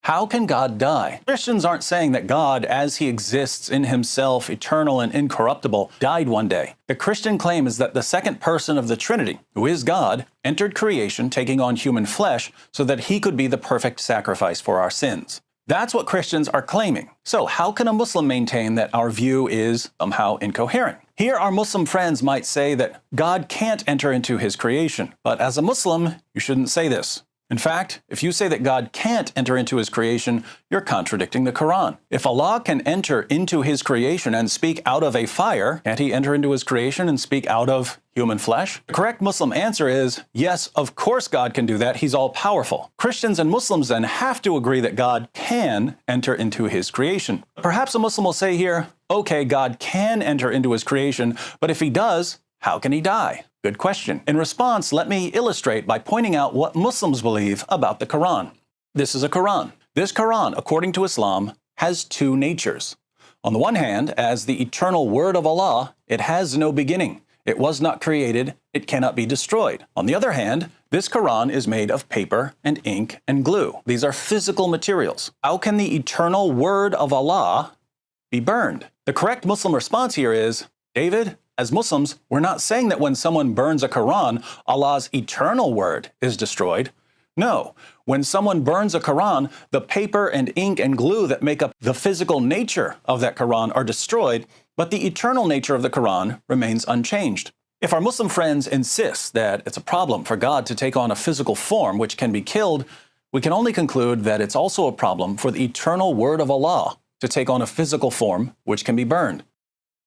How can God die? Christians aren't saying that God, as he exists in himself, eternal and incorruptible, died one day. The Christian claim is that the second person of the Trinity, who is God, entered creation taking on human flesh so that he could be the perfect sacrifice for our sins. That's what Christians are claiming. So how can a Muslim maintain that our view is somehow incoherent? Here, our Muslim friends might say that God can't enter into his creation. But as a Muslim, you shouldn't say this. In fact, if you say that God can't enter into his creation, you're contradicting the Quran. If Allah can enter into his creation and speak out of a fire, can't he enter into his creation and speak out of human flesh? The correct Muslim answer is, yes, of course God can do that. He's all-powerful. Christians and Muslims then have to agree that God can enter into his creation. Perhaps a Muslim will say here, okay, God can enter into his creation, but if he does, how can he die? Good question. In response, let me illustrate by pointing out what Muslims believe about the Quran. This is a Quran. This Quran, according to Islam, has two natures. On the one hand, as the eternal word of Allah, it has no beginning. It was not created. It cannot be destroyed. On the other hand, this Quran is made of paper and ink and glue. These are physical materials. How can the eternal word of Allah be burned? The correct Muslim response here is, David, as Muslims, we're not saying that when someone burns a Quran, Allah's eternal word is destroyed. No, when someone burns a Quran, the paper and ink and glue that make up the physical nature of that Quran are destroyed, but the eternal nature of the Quran remains unchanged. If our Muslim friends insist that it's a problem for God to take on a physical form which can be killed, we can only conclude that it's also a problem for the eternal word of Allah to take on a physical form which can be burned.